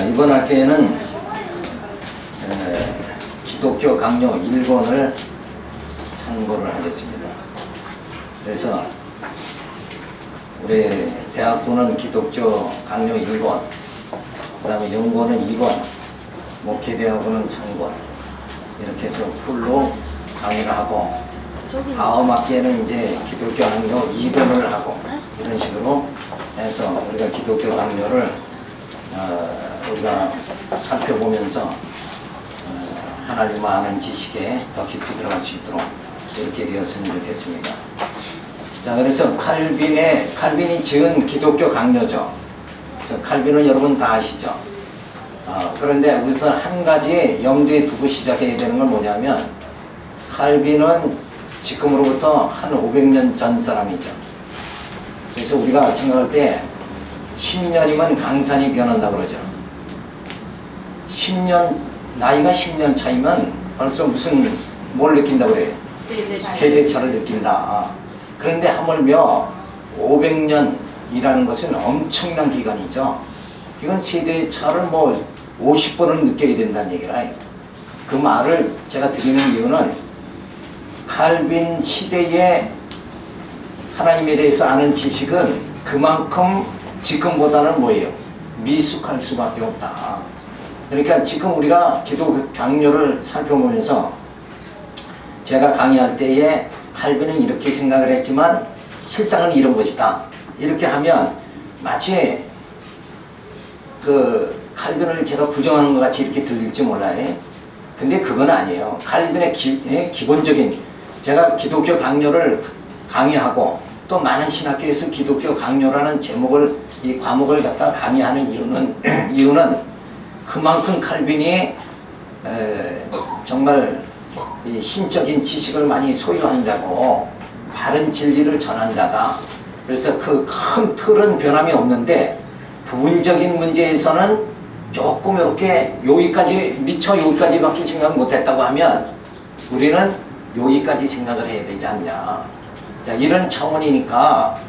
이번 학기에는 기독교 강요 1권을 상고를 하겠습니다. 그래서 우리 대학부는 기독교 강요 1권, 그 다음에 연구원은 2권, 목회대학부는 3권, 이렇게 해서 풀로 강의를 하고, 다음 학기에는 이제 기독교 강요 2권을 하고, 이런 식으로 해서 우리가 기독교 강요를 우리가 살펴보면서 하나님 아는 지식에 더 깊이 들어갈 수 있도록 이렇게 되었으면 좋겠습니다. 자, 그래서 칼빈이 지은 기독교 강요죠. 그래서 칼빈은 여러분 다 아시죠? 그런데 우선 한 가지 염두에 두고 시작해야 되는 건 뭐냐면, 칼빈은 지금으로부터 한 500년 전 사람이죠. 그래서 우리가 생각할 때 10년이면 강산이 변한다고 그러죠. 10년, 나이가 10년 차이면 벌써 뭘 느낀다고 그래요? 세대차를 느낀다. 그런데 하물며 500년이라는 것은 엄청난 기간이죠. 이건 세대차를 50번을 느껴야 된다는 얘기라. 그 말을 제가 드리는 이유는 칼빈 시대에 하나님에 대해서 아는 지식은 그만큼 지금보다는 뭐예요? 미숙할 수밖에 없다. 그러니까 지금 우리가 기독교 강요를 살펴보면서 제가 강의할 때에 칼빈은 이렇게 생각을 했지만 실상은 이런 것이다, 이렇게 하면 마치 그 칼빈을 제가 부정하는 것 같이 이렇게 들릴지 몰라요. 근데 그건 아니에요. 칼빈의 기본적인, 제가 기독교 강요를 강의하고 또 많은 신학교에서 기독교 강요라는 제목을, 이 과목을 갖다 강의하는 이유는 그만큼 칼빈이 정말 이 신적인 지식을 많이 소유한 자고 바른 진리를 전한 자다. 그래서 그 큰 틀은 변함이 없는데 부분적인 문제에서는 조금 이렇게 미처 여기까지밖에 생각 못했다고 하면 우리는 여기까지 생각을 해야 되지 않냐. 자, 이런 차원이니까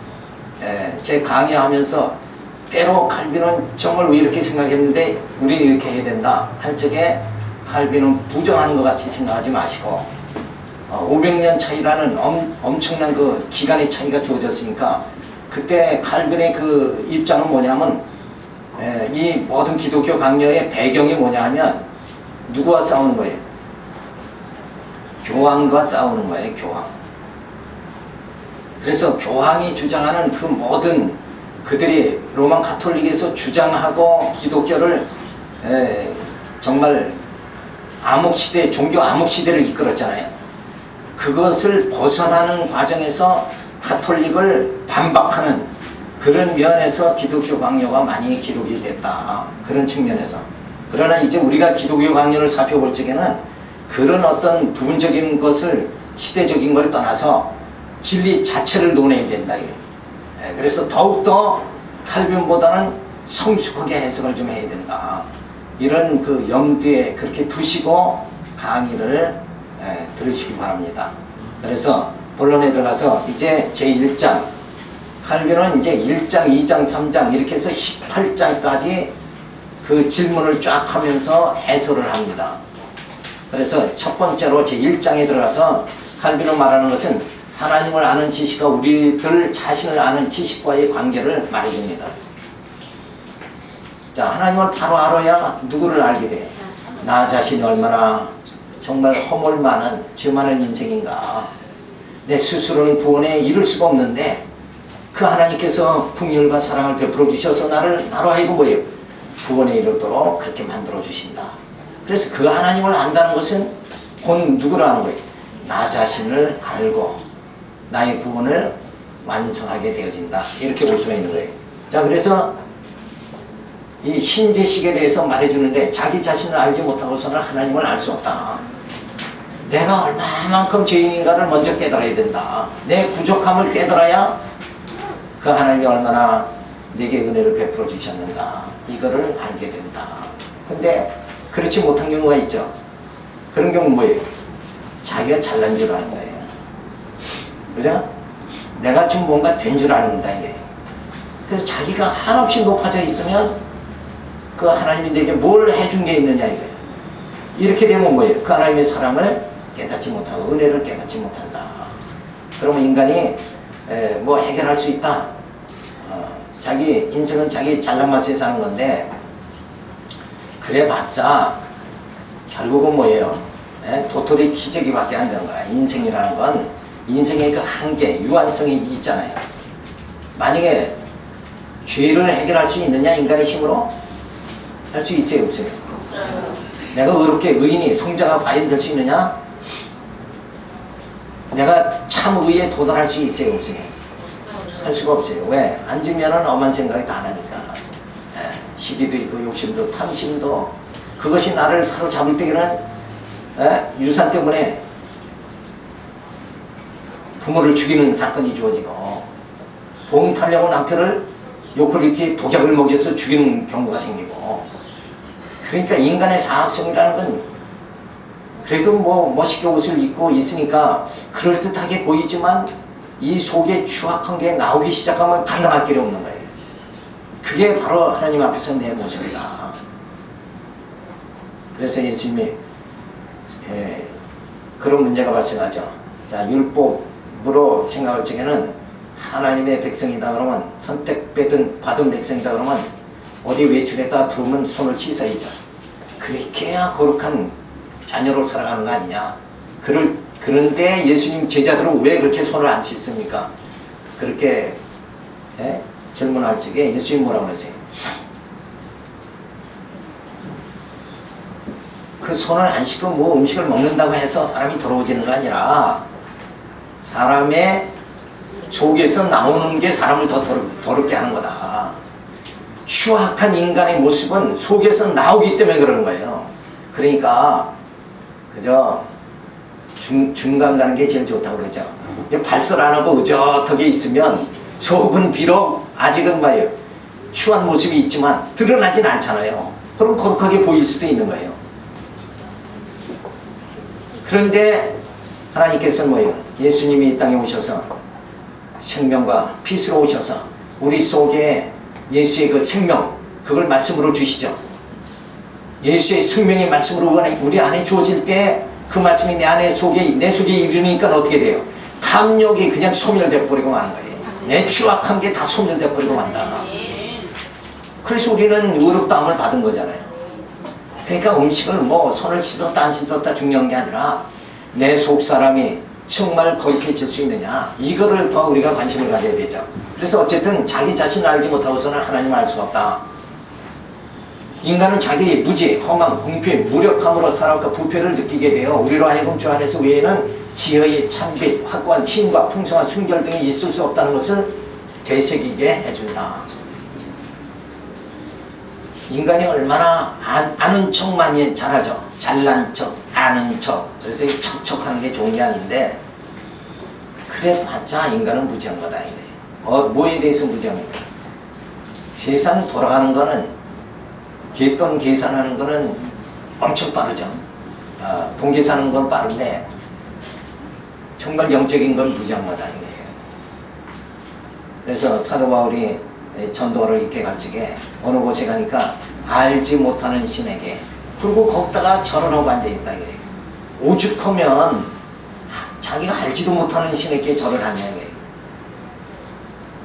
제 강의하면서 때로 칼빈은 정말 왜 이렇게 생각했는데 우리는 이렇게 해야 된다 할 적에 칼빈은 부정하는 것 같이 생각하지 마시고 500년 차이라는 엄청난 그 기간의 차이가 주어졌으니까 그때 칼빈의 그 입장은 뭐냐면 이 모든 기독교 강요의 배경이 뭐냐 하면 누구와 싸우는 거예요? 교황과 싸우는 거예요. 교황. 그래서 교황이 주장하는 그 모든 그들이 로만 가톨릭에서 주장하고 기독교를 정말 암흑시대, 종교 암흑시대를 이끌었잖아요. 그것을 벗어나는 과정에서 가톨릭을 반박하는 그런 면에서 기독교 강요가 많이 기록이 됐다. 그런 측면에서. 그러나 이제 우리가 기독교 강요를 살펴볼 적에는 그런 어떤 부분적인 것을, 시대적인 걸 떠나서 진리 자체를 논해야 된다. 그래서 더욱더 칼빈보다는 성숙하게 해석을 좀 해야 된다. 이런 그 염두에 그렇게 두시고 강의를 들으시기 바랍니다. 그래서 본론에 들어가서 이제 제1장, 칼빈은 이제 1장, 2장, 3장 이렇게 해서 18장까지 그 질문을 쫙 하면서 해설을 합니다. 그래서 첫 번째로 제1장에 들어가서 칼빈은 말하는 것은 하나님을 아는 지식과 우리들 자신을 아는 지식과의 관계를 말해줍니다. 자, 하나님을 바로 알아야 누구를 알게 돼? 나 자신이 얼마나 정말 허물 많은, 죄 많은 인생인가. 내 스스로는 구원에 이를 수가 없는데 그 하나님께서 긍휼과 사랑을 베풀어 주셔서 나로 하여금 뭐예요? 구원에 이르도록 그렇게 만들어 주신다. 그래서 그 하나님을 안다는 것은 곧 누구를 아는 거예요? 나 자신을 알고 나의 구원을 완성하게 되어진다. 이렇게 볼 수가 있는 거예요. 자, 그래서 이 신지식에 대해서 말해주는데 자기 자신을 알지 못하고서는 하나님을 알 수 없다. 내가 얼마만큼 죄인인가를 먼저 깨달아야 된다. 내 부족함을 깨달아야 그 하나님이 얼마나 내게 은혜를 베풀어 주셨는가 이거를 알게 된다. 근데 그렇지 못한 경우가 있죠. 그런 경우는 뭐예요? 자기가 잘난 줄 아는 거예요. 그죠? 내가 지금 뭔가 된 줄 아는다 이게. 그래서 자기가 한없이 높아져 있으면 그 하나님이 내게 뭘 해준 게 있느냐 이거예요. 이렇게 되면 뭐예요? 그 하나님의 사랑을 깨닫지 못하고 은혜를 깨닫지 못한다. 그러면 인간이 뭐 해결할 수 있다. 자기 인생은 자기 잘난 맛에 사는 건데 그래봤자 결국은 뭐예요? 도토리 기저귀밖에 안 되는 거야. 인생이라는 건 인생의 그 한계, 유한성이 있잖아요. 만약에 죄를 해결할 수 있느냐 인간의 힘으로? 할 수 있어요? 없어요? 내가 의롭게 의인이 성자가 과연 될 수 있느냐? 내가 참 의에 도달할 수 있어요? 없어요? 할 수가 없어요. 왜? 앉으면은 엄한 생각이 다 나니까. 시기도 있고 욕심도 탐심도 그것이 나를 사로잡을 때에는 유산 때문에 부모를 죽이는 사건이 주어지고 보험 타려고 남편을 요크리트에 독약을 먹여서 죽이는 경우가 생기고 그러니까 인간의 사악성이라는 건 그래도 뭐 멋있게 옷을 입고 있으니까 그럴듯하게 보이지만 이 속에 추악한 게 나오기 시작하면 감당할 길이 없는 거예요. 그게 바로 하나님 앞에서 내 모습이다. 그래서 예수님이 그런 문제가 발생하죠. 자, 율법으로 생각할 적에는 하나님의 백성이다 그러면 선택받은 백성이다 그러면 어디 외출했다 들어오면 손을 씻어야죠. 그렇게 해야 거룩한 자녀로 살아가는 거 아니냐. 그런데 예수님 제자들은 왜 그렇게 손을 안 씻습니까? 그렇게 질문할 적에 예수님 뭐라고 그러세요? 그 손을 안 씻고 뭐 음식을 먹는다고 해서 사람이 더러워지는 거 아니라 사람의 속에서 나오는 게 사람을 더 더럽게 하는 거다. 추악한 인간의 모습은 속에서 나오기 때문에 그러는 거예요. 그러니까 그저 중간 가는 게 제일 좋다고 그러죠. 발설 안 하고 의젓하게 있으면 속은 비록 아직은 뭐예요? 추한 모습이 있지만 드러나진 않잖아요. 그럼 거룩하게 보일 수도 있는 거예요. 그런데 하나님께서는 뭐예요? 예수님이 이 땅에 오셔서 생명과 빛으로 오셔서 우리 속에 예수의 그 생명 그걸 말씀으로 주시죠. 예수의 생명의 말씀으로 우리 안에 주어질 때 그 말씀이 내 속에 이르니까 어떻게 돼요? 탐욕이 그냥 소멸돼 버리고 마는 거예요. 내 추악한 게 다 소멸돼 버리고 만다. 그래서 우리는 의롭다함을 받은 거잖아요. 그러니까 음식을 뭐 손을 씻었다 안 씻었다 중요한 게 아니라 내 속 사람이 정말 거룩해질 수 있느냐 이거를 더 우리가 관심을 가져야 되죠. 그래서 어쨌든 자기 자신을 알지 못하고서는 하나님을 알 수가 없다. 인간은 자기의 무지, 험한, 궁핍, 무력함으로 타락과 부패를 느끼게 되어 우리로 하여금 주 안에서 외에는 지혜의 찬빛, 확고한 힘과 풍성한 순결 등이 있을 수 없다는 것을 되새기게 해준다. 인간이 얼마나 아는 척만 잘하죠. 잘난 척, 아는 척. 그래서 이 척척하는 게 좋은 게 아닌데 그래봤자 인간은 무지한 거다. 뭐에 대해서 무지합니까? 세상 돌아가는 거는 돈 계산하는 거는 엄청 빠르죠. 돈 계산하는 건 빠른데 정말 영적인 건 무지한 거다. 이거예요. 그래서 사도 바울이 전도를 이렇게 갈 적에 어느 곳에 가니까 알지 못하는 신에게 그리고 거기다가 절을 하고 앉아있다 이거예요. 오죽하면 자기가 알지도 못하는 신에게 절을 하냐 이거예요.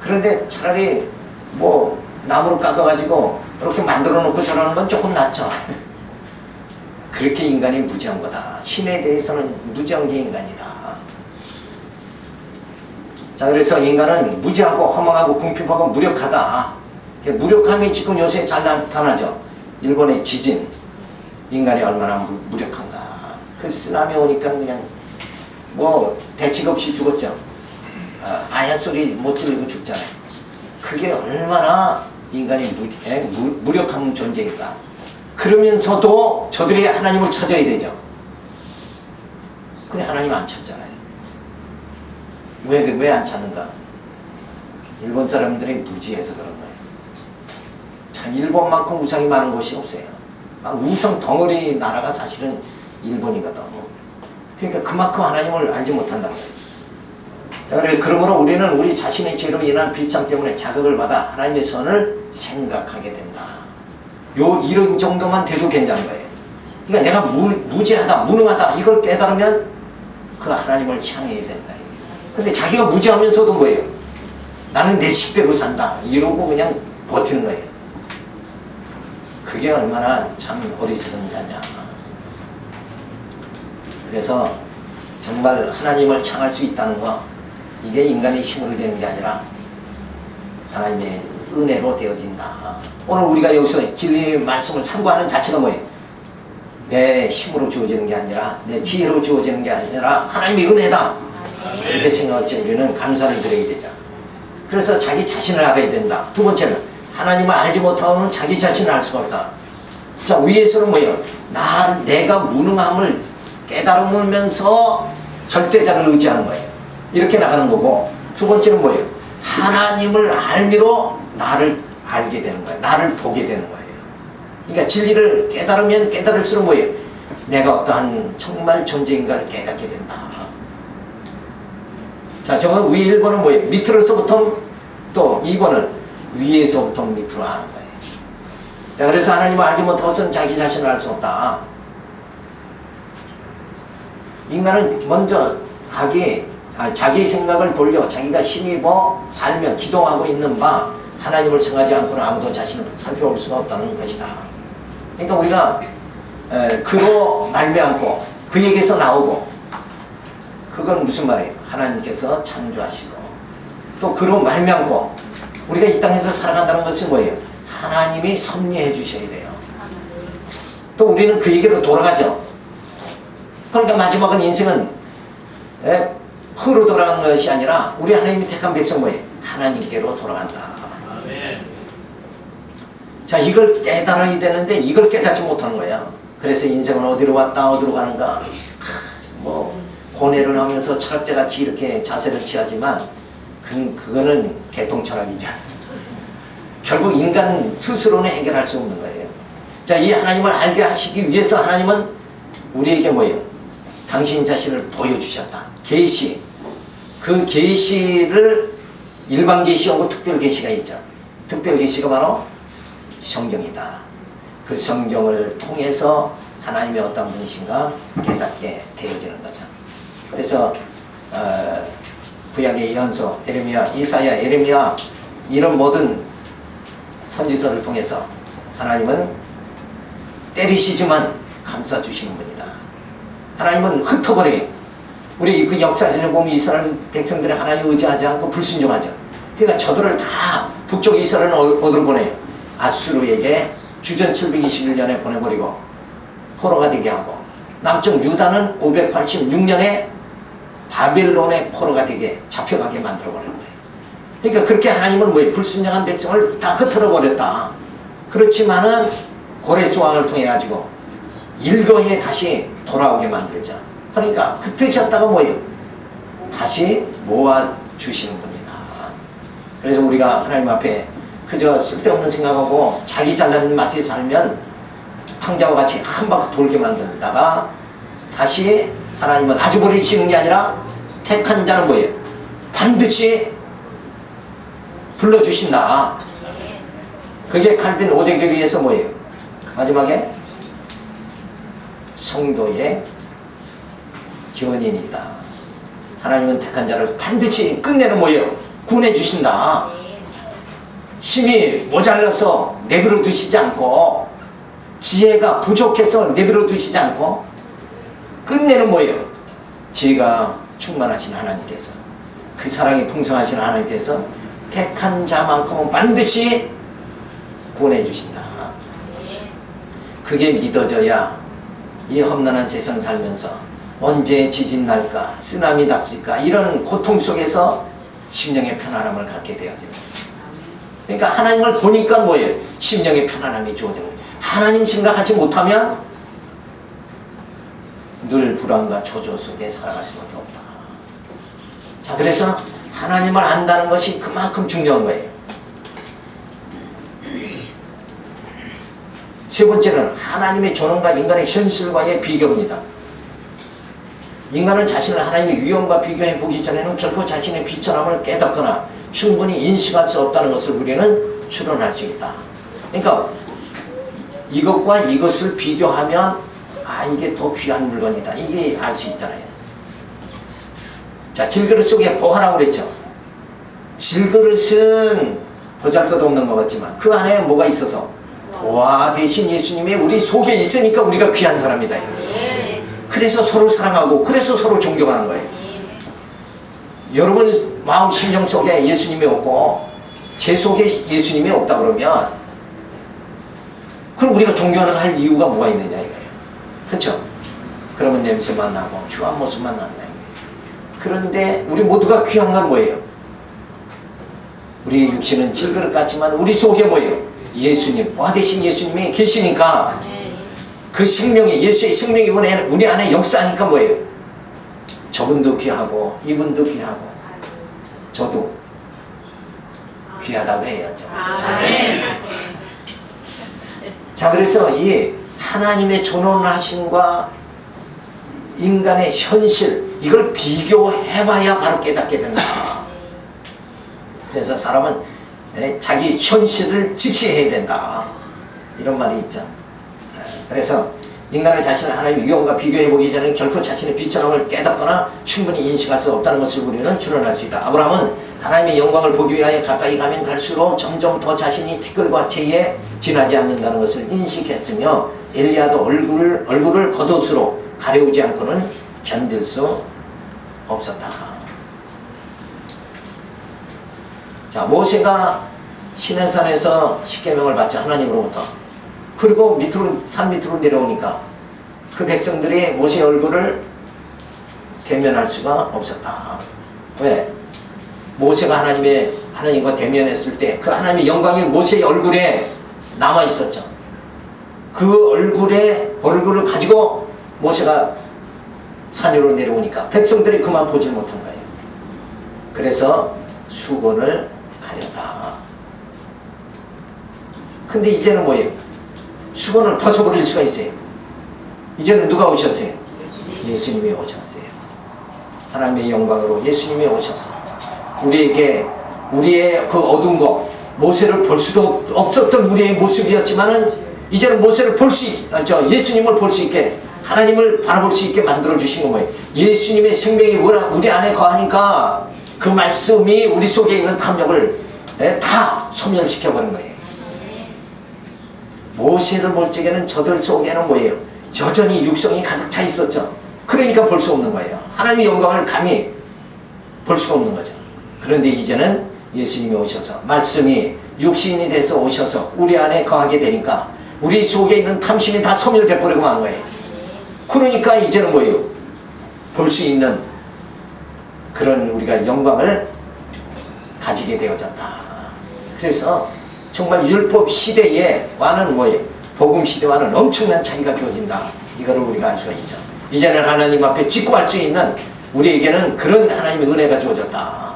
그런데 차라리 뭐 나무를 깎아가지고 그렇게 만들어 놓고 절하는 건 조금 낫죠. 그렇게 인간이 무지한 거다. 신에 대해서는 무지한 게 인간이다. 자, 그래서 인간은 무지하고 허망하고 궁핍하고 무력하다. 무력함이 지금 요새 잘 나타나죠. 일본의 지진, 인간이 얼마나 무력한가. 그 쓰나미 오니까 그냥 뭐 대책 없이 죽었죠. 아야 소리 못 지르고 죽잖아요. 그게 얼마나 인간이 무력한 존재인가. 그러면서도 저들이 하나님을 찾아야 되죠. 근데 하나님 안 찾잖아요. 왜 안 찾는가? 일본 사람들이 무지해서 그런 거예요. 참 일본만큼 우상이 많은 곳이 없어요. 막 우상 덩어리 나라가 사실은 일본이거든. 그러니까 그만큼 하나님을 알지 못한다는 거예요. 자, 그러므로 우리는 우리 자신의 죄로 인한 비참 때문에 자극을 받아 하나님의 선을 생각하게 된다. 이런 정도만 돼도 괜찮은 거예요. 그러니까 내가 무지하다, 무능하다 이걸 깨달으면 그 하나님을 향해야 된다. 근데 자기가 무지하면서도 뭐예요? 나는 내 식대로 산다 이러고 그냥 버티는 거예요. 그게 얼마나 참 어리석은 자냐. 그래서 정말 하나님을 향할 수 있다는 거, 이게 인간의 힘으로 되는 게 아니라 하나님의 은혜로 되어진다. 오늘 우리가 여기서 진리의 말씀을 상고하는 자체가 뭐예요? 내 힘으로 주어지는 게 아니라 내 지혜로 주어지는 게 아니라 하나님의 은혜다. 이렇게 생각할 때 우리는 감사를 드려야 되죠. 그래서 자기 자신을 알아야 된다. 두 번째는 하나님을 알지 못하고는 자기 자신을 알 수가 없다. 자, 위에서는 뭐예요? 내가 무능함을 깨달으면서 절대자를 의지하는 거예요. 이렇게 나가는 거고, 두 번째는 뭐예요? 하나님을 알미로 나를 알게 되는 거예요. 나를 보게 되는 거예요. 그러니까 진리를 깨달으면 깨달을수록 뭐예요? 내가 어떠한 정말 존재인가를 깨닫게 된다. 자, 저거 위 1번은 뭐예요? 밑으로서부터, 또 2번은 위에서부터 밑으로 하는 거예요. 자, 그래서 하나님을 알지 못하고서는 자기 자신을 알 수 없다. 인간은 먼저 자기 생각을 돌려 자기가 힘입어 살며 기동하고 있는 바 하나님을 생각하지 않고는 아무도 자신을 살펴볼 수가 없다는 것이다. 그러니까 우리가 그로 말미암고 그에게서 나오고, 그건 무슨 말이에요? 하나님께서 창조하시고 또 그로 말미암고 우리가 이 땅에서 살아간다는 것은 뭐예요? 하나님이 섭리해 주셔야 돼요. 또 우리는 그에게로 돌아가죠. 그러니까 마지막은 인생은 흙으로 돌아가는 것이 아니라 우리 하나님이 택한 백성 뭐예요? 하나님께로 돌아간다. 자, 이걸 깨달아야 되는데 이걸 깨닫지 못하는 거야. 그래서 인생은 어디로 왔다 어디로 가는가, 고뇌를 하면서 철학자같이 이렇게 자세를 취하지만 그거는 개통철학이죠. 결국 인간 스스로는 해결할 수 없는 거예요. 자, 이 하나님을 알게 하시기 위해서 하나님은 우리에게 뭐예요? 당신 자신을 보여주셨다. 계시. 그 계시를 일반 계시하고 특별 계시가 있죠. 특별 계시가 바로 성경이다. 그 성경을 통해서 하나님의 어떤 분이신가 깨닫게 되어지는 거죠. 그래서 구약의 예언서, 에레미야, 이사야, 에레미야 이런 모든 선지서를 통해서 하나님은 때리시지만 감싸주시는 분이다. 하나님은 흩어버려요. 우리 그 역사에서 보면 이스라엘 백성들이 하나님 의지하지 않고 불순종하죠. 그러니까 저들을 다 북쪽 이스라엘은 어디로 보내요? 아수르에게 주전 721년에 보내버리고 포로가 되게 하고, 남쪽 유다는 586년에 바벨론의 포로가 되게 잡혀가게 만들어버리는 거예요. 그러니까 그렇게 하나님은 뭐예요? 불순종한 백성을 다 흩어버렸다. 그렇지만은 고레스 왕을 통해 가지고 일거에 다시 돌아오게 만들자. 그러니까 흩으셨다가 뭐예요? 다시 모아주시는 분이다. 그래서 우리가 하나님 앞에 그저 쓸데없는 생각하고 자기 잘난 맛에 살면 탕자와 같이 한 바퀴 돌게 만든다가 다시 하나님은 아주 버리시는 게 아니라 택한 자는 뭐예요? 반드시 불러주신다. 그게 칼빈 오대교리에서 뭐예요? 마지막에 성도의 견인이다. 하나님은 택한 자를 반드시 끝내는 뭐예요? 구원해 주신다. 힘이 모자라서 내버려 두시지 않고, 지혜가 부족해서 내버려 두시지 않고, 끝내는 뭐예요? 지혜가 충만하신 하나님께서, 그 사랑이 풍성하신 하나님께서 택한 자만큼은 반드시 구원해 주신다. 그게 믿어져야 이 험난한 세상 살면서 언제 지진 날까, 쓰나미 닥칠까 이런 고통 속에서 심령의 편안함을 갖게 되어지는 거예요. 그러니까 하나님을 보니까 뭐예요? 심령의 편안함이 주어지는 거예요. 하나님 생각하지 못하면 늘 불안과 초조 속에 살아갈 수밖에 없다. 자, 그래서 하나님을 안다는 것이 그만큼 중요한 거예요. 세 번째는 하나님의 존엄과 인간의 현실과의 비교입니다. 인간은 자신을 하나님의 위엄과 비교해 보기 전에는 결코 자신의 비천함을 깨닫거나 충분히 인식할 수 없다는 것을 우리는 추론할 수 있다. 그러니까 이것과 이것을 비교하면 아 이게 더 귀한 물건이다 이게 알 수 있잖아요. 자, 질그릇 속에 보화라고 그랬죠. 질그릇은 보잘것없는 것 같지만 그 안에 뭐가 있어서 보화 대신 예수님이 우리 속에 있으니까 우리가 귀한 사람이다. 그래서 서로 사랑하고 그래서 서로 존경하는 거예요. 여러분 마음 심령 속에 예수님이 없고 제 속에 예수님이 없다 그러면 그럼 우리가 존경을 할 이유가 뭐가 있느냐 이거예요. 그렇죠? 그러면 냄새만 나고 추한 모습만 난다. 그런데 우리 모두가 귀한 건 뭐예요? 우리 육신은 질그릇 같지만 우리 속에 뭐예요? 예수님, 보화 대신 예수님이 계시니까 그 생명이 예수의 생명이 우리 안에 역사하니까 뭐예요? 저분도 귀하고 이분도 귀하고 저도 귀하다고 해야죠. 자, 그래서 이 하나님의 존엄하심과 인간의 현실 이걸 비교해봐야 바로 깨닫게 된다. 그래서 사람은 자기 현실을 직시해야 된다 이런 말이 있죠. 그래서 인간의 자신을 하나님의 유형과 비교해보기 전에 결코 자신의 비천함을 깨닫거나 충분히 인식할 수 없다는 것을 우리는 추론할 수 있다. 아브라함은 하나님의 영광을 보기 위하여 가까이 가면 갈수록 점점 더 자신이 티끌과 채에 지나지 않는다는 것을 인식했으며 엘리야도 얼굴을 겉옷으로 가려우지 않고는 견딜 수 없었다. 자, 모세가 시내산에서 십계명을 받자 하나님으로부터 그리고 산 밑으로 내려오니까 그 백성들이 모세의 얼굴을 대면할 수가 없었다. 왜? 모세가 하나님과 대면했을 때 그 하나님의 영광이 모세의 얼굴에 남아 있었죠. 그 얼굴을 가지고 모세가 산 위로 내려오니까 백성들이 그만 보질 못한 거예요. 그래서 수건을 가렸다. 근데 이제는 뭐예요? 수건을 벗어버릴 수가 있어요. 이제는 누가 오셨어요? 예수님이 오셨어요. 하나님의 영광으로 예수님이 오셔서 우리에게 우리의 그 어두운 것 모세를 볼 수도 없었던 우리의 모습이었지만은 이제는 모세를 예수님을 볼 수 있게 하나님을 바라볼 수 있게 만들어 주신 거 뭐예요? 예수님의 생명이 우리 안에 거하니까 그 말씀이 우리 속에 있는 탐욕을 다 소멸시켜 버린 거예요. 모세를 볼 적에는 저들 속에는 뭐예요? 여전히 육성이 가득 차 있었죠. 그러니까 볼 수 없는 거예요. 하나님의 영광을 감히 볼 수가 없는 거죠. 그런데 이제는 예수님이 오셔서 말씀이 육신이 돼서 오셔서 우리 안에 거하게 되니까 우리 속에 있는 탐심이 다 소멸돼 버리고 만 거예요. 그러니까 이제는 뭐예요? 볼 수 있는 그런 우리가 영광을 가지게 되어졌다. 그래서 정말 율법 시대와는 뭐예요? 복음 시대와는 엄청난 차이가 주어진다. 이거를 우리가 알 수가 있죠. 이제는 하나님 앞에 직구할 수 있는 우리에게는 그런 하나님의 은혜가 주어졌다.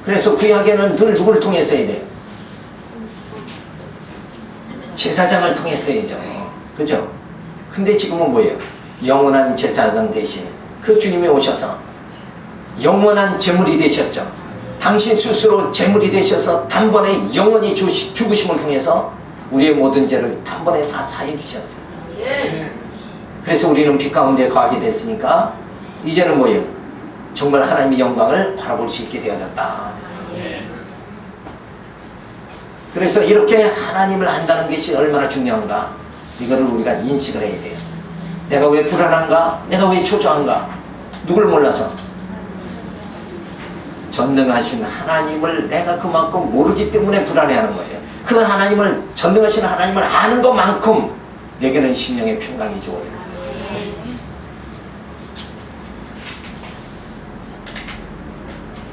그래서 구약에는 늘 누구를 통해서 해야 돼요? 제사장을 통했어야죠. 그죠? 근데 지금은 뭐예요? 영원한 제사장 대신 그 주님이 오셔서 영원한 제물이 되셨죠. 당신 스스로 제물이 되셔서 단번에 영원히 죽으심을 통해서 우리의 모든 죄를 단번에 다 사해 주셨어요. 그래서 우리는 빛 가운데 거하게 됐으니까 이제는 뭐예요? 정말 하나님의 영광을 바라볼 수 있게 되어졌다. 그래서 이렇게 하나님을 안다는 것이 얼마나 중요한가, 이거를 우리가 인식을 해야 돼요. 내가 왜 불안한가? 내가 왜 초조한가? 누굴 몰라서? 전능하신 하나님을 내가 그만큼 모르기 때문에 불안해하는 거예요. 그 하나님을, 전능하신 하나님을 아는 것만큼 내게는 심령의 평강이 주어져요.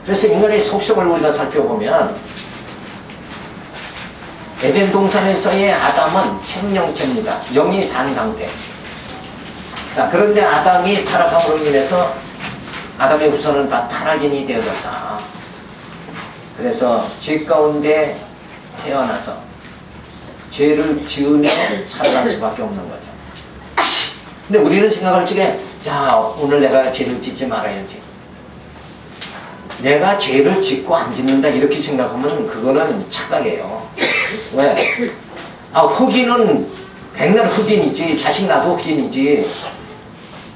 그래서 인간의 속성을 우리가 살펴보면 에덴 동산에서의 아담은 생명체입니다. 영이 산 상태. 자, 그런데 아담이 타락함으로 인해서 아담의 후손은 다 타락인이 되어졌다. 그래서 죄 가운데 태어나서 죄를 지으며 살아갈 수밖에 없는 거죠. 근데 우리는 생각할 적에, 야, 오늘 내가 죄를 짓지 말아야지. 내가 죄를 짓고 안 짓는다 이렇게 생각하면 그거는 착각이에요. 왜? 흑인은 백날 흑인이지, 자식 낳아도 흑인이지.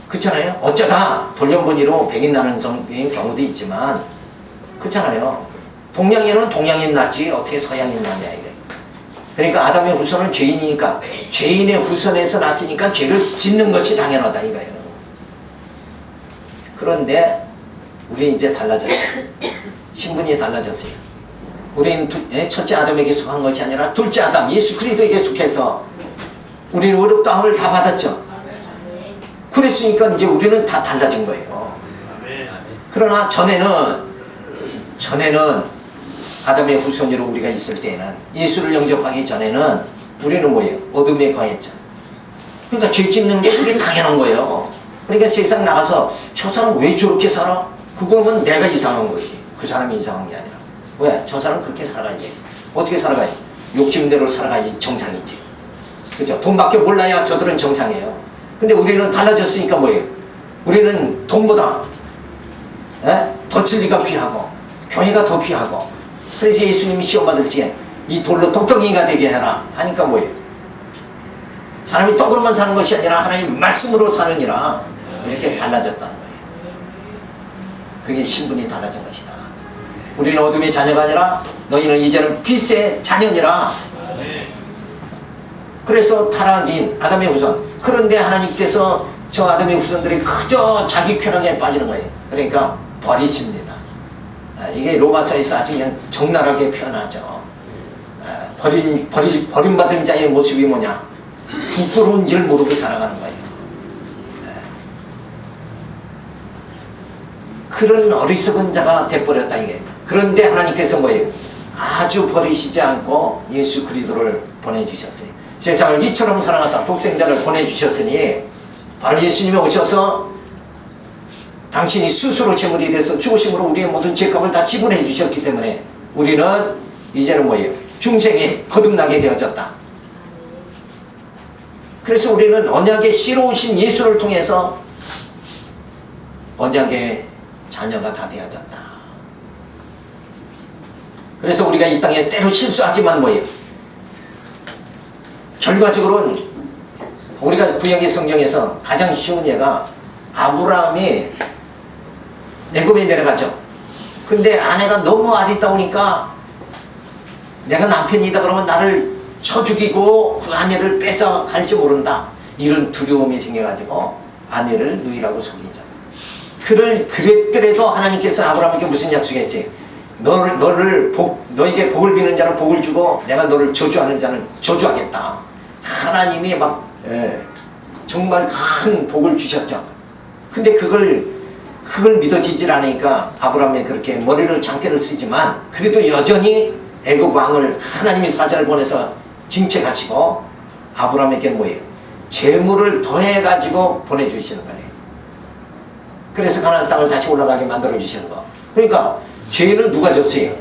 그렇잖아요. 어쩌다 돌연변이로 백인 나는 경우도 있지만, 그렇잖아요. 동양인은 동양인 낳지 어떻게 서양인 낳냐 이래. 그러니까 아담의 후손은 죄인이니까 죄인의 후손에서 났으니까 죄를 짓는 것이 당연하다 이거예요. 그런데 우리는 이제 달라졌어요. 신분이 달라졌어요. 우리는 첫째 아담에게 속한 것이 아니라 둘째 아담 예수 그리스도에게 속해서 우리는 의롭다함을 다 받았죠. 그랬으니까 이제 우리는 다 달라진 거예요. 그러나 전에는 아담의 후손으로 우리가 있을 때는 예수를 영접하기 전에는 우리는 뭐예요? 어둠에 거했죠. 그러니까 죄 짓는 게 그게 당연한 거예요. 그러니까 세상 나가서 저 사람 왜 저렇게 살아? 그거는 내가 이상한 거지. 그 사람이 이상한 게 아니라. 왜? 저 사람 그렇게 살아가야지. 어떻게 살아가야지? 욕심대로 살아가야지 정상이지. 그죠? 돈밖에 몰라야 저들은 정상이에요. 근데 우리는 달라졌으니까 뭐예요? 우리는 돈보다 더 진리가 귀하고 교회가 더 귀하고 그래서 예수님이 시험 받을 때 이 돌로 독덩이가 되게 해라 하니까 뭐예요? 사람이 떡으로만 사는 것이 아니라 하나님 말씀으로 사느니라 이렇게 달라졌다는 거예요. 그게 신분이 달라진 것이다. 우리는 어둠의 자녀가 아니라 너희는 이제는 빛의 자녀니라. 그래서 타락인 아담의 후손. 그런데 하나님께서 저 아담의 후손들이 그저 자기 쾌락에 빠지는 거예요. 그러니까 버리십니다. 이게 로마서에서 아주 그냥 적나라하게 표현하죠. 버림받은 자의 모습이 뭐냐? 부끄러운 줄 모르고 살아가는 거예요. 그런 어리석은 자가 돼버렸다 이게. 그런데 하나님께서 뭐예요? 아주 버리시지 않고 예수 그리스도를 보내주셨어요. 세상을 이처럼 사랑하사 독생자를 보내주셨으니 바로 예수님이 오셔서 당신이 스스로 제물이 돼서 죽으심으로 우리의 모든 죄값을 다 지불해 주셨기 때문에 우리는 이제는 뭐예요? 중생이 거듭나게 되어졌다. 그래서 우리는 언약의 씨로 오신 예수를 통해서 언약의 자녀가 다 되어졌다. 그래서 우리가 이 땅에 때로 실수하지만 뭐예요? 결과적으로는 우리가 구약의 성경에서 가장 쉬운 예가 아브라함이 애굽에 내려가죠. 근데 아내가 너무 아리따우니까 내가 남편이다 그러면 나를 쳐 죽이고 그 아내를 뺏어 갈지 모른다. 이런 두려움이 생겨가지고 아내를 누이라고 속이죠. 그랬더라도 하나님께서 아브라함에게 무슨 약속했어요? 너에게 복을 비는 자는 복을 주고 내가 너를 저주하는 자는 저주하겠다. 하나님이 정말 큰 복을 주셨죠. 근데 그걸 믿어지질 않으니까 아브라함이 그렇게 머리를 장대를 쓰지만 그래도 여전히 애굽 왕을 하나님이 사자를 보내서 징책하시고 아브라함에게 뭐예요? 재물을 더해가지고 보내주시는 거예요. 그래서 가나안 땅을 다시 올라가게 만들어 주시는 거. 그러니까 죄는 누가 졌어요?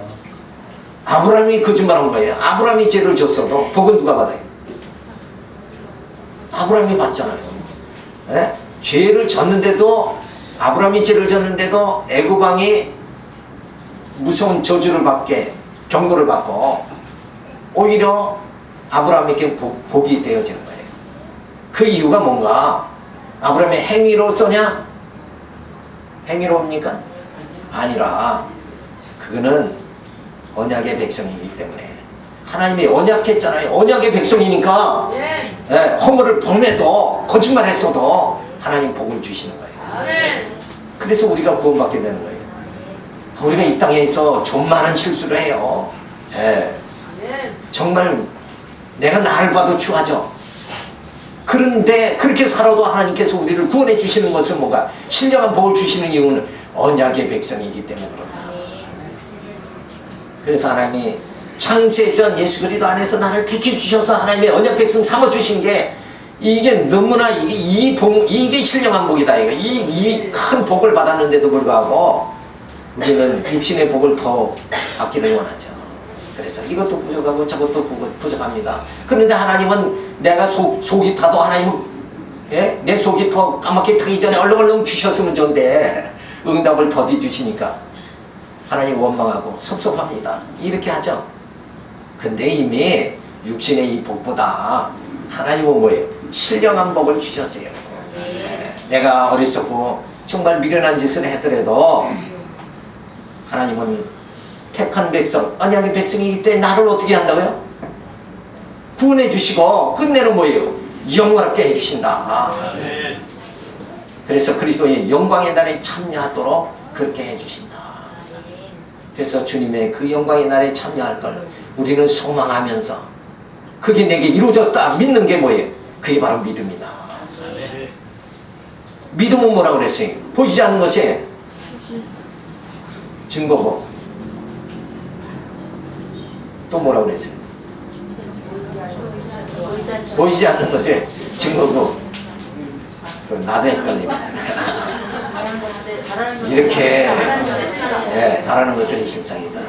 아브라함이 거짓말한 거예요. 아브라함이 죄를 졌어도 복은 누가 받아요? 아브라함이 받잖아요. 네? 죄를 졌는데도 아브라함이 죄를 졌는데도 애굽 왕이 무서운 저주를 받게 경고를 받고 오히려 아브라함에게 복이 되어지는 거예요. 그 이유가 뭔가? 아브라함의 행위로서냐? 행위로입니까? 아니라 그거는 언약의 백성이기 때문에 하나님이 언약했잖아요. 언약의 백성이니까 허물을 범해도 거짓말했어도 하나님 복을 주시는 거예요. 그래서 우리가 구원받게 되는 거예요. 우리가 이 땅에서 좀 많은 실수를 해요. 정말 내가 나를 봐도 추하죠. 그런데 그렇게 살아도 하나님께서 우리를 구원해 주시는 것은 뭔가 신령한 복을 주시는 이유는 언약의 백성이기 때문에 그렇다. 그래서 하나님이 창세전 예수 그리스도 안에서 나를 택해 주셔서 하나님의 언약 백성 삼아 주신 게 이게 너무나 이게 신령한 복이다. 이 큰 복을 받았는데도 불구하고 우리는 육신의 복을 더 받기를 원하죠. 그래서 이것도 부족하고 저것도 부족합니다. 그런데 하나님은 내가 속이 타도 하나님은 내 속이 더 까맣게 타기 전에 얼렁얼렁 주셨으면 좋은데 응답을 더디 주시니까 하나님 원망하고 섭섭합니다. 이렇게 하죠. 근데 이미 육신의 이 복보다 하나님은 뭐예요? 신령한 복을 주셨어요. 내가 어리석고 정말 미련한 짓을 했더라도 하나님은 택한 백성, 언약의 백성이기 때문에 나를 어떻게 한다고요? 구원해 주시고 끝내는 뭐예요? 영원하게 해주신다. 그래서 그리스도의 영광의 날에 참여하도록 그렇게 해주신다. 그래서 주님의 그 영광의 날에 참여할 걸 우리는 소망하면서 그게 내게 이루어졌다 믿는 게 뭐예요? 그게 바로 믿음이다. 믿음은 뭐라고 그랬어요? 보이지 않는 것에 증거고 또 뭐라고 그랬어요? 보이지 않는 것에 증거고 또 나도 헷갈리네. 이렇게 바라는 것들이 실상이다.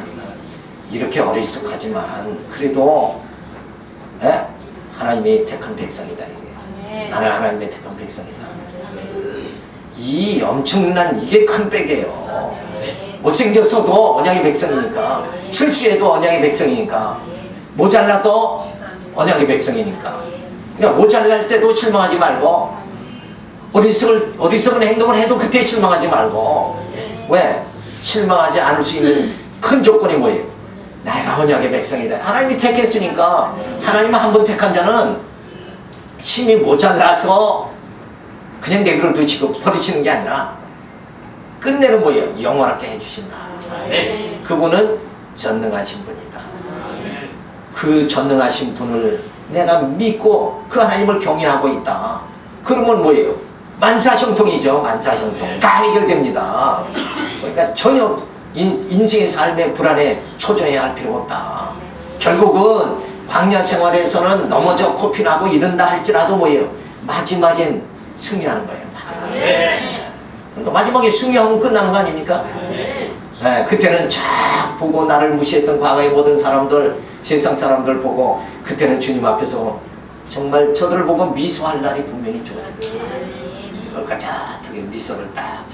이렇게 어리숙하지만 그래도 하나님의 택한 백성이다. 나는 하나님의 택한 백성이다. 이 엄청난 이게 큰 백이에요. 못생겼어도 언약의 백성이니까, 실수해도 언약의 백성이니까, 모자라도 언약의 백성이니까. 그러니까 모자랄 때도 실망하지 말고 어리석은 행동을 해도 그때 실망하지 말고. 왜? 실망하지 않을 수 있는 큰 조건이 뭐예요? 내가 언약의 백성이다. 하나님이 택했으니까. 하나님은 한 번 택한 자는 힘이 모자라서 그냥 내버려 두시고 버리시는 게 아니라 끝내는 뭐예요? 영원하게 해주신다. 그분은 전능하신 분이다. 그 전능하신 분을 내가 믿고 그 하나님을 경외하고 있다. 그러면 뭐예요? 만사형통이죠. 만사형통. 다 해결됩니다. 그러니까 전혀 인생의 삶의 불안에 초조해야 할 필요가 없다. 결국은 광야 생활에서는 넘어져 코피나고 이런다 할지라도 뭐예요? 마지막엔 승리하는 거예요. 그러니까 마지막에 승리하면 끝나는 거 아닙니까? 그때는 쫙 보고 나를 무시했던 과거의 모든 사람들, 세상 사람들 보고 그때는 주님 앞에서 정말 저들을 보고 미소할 날이 분명히 주어집니다. 이걸 가자하게 미소를 딱.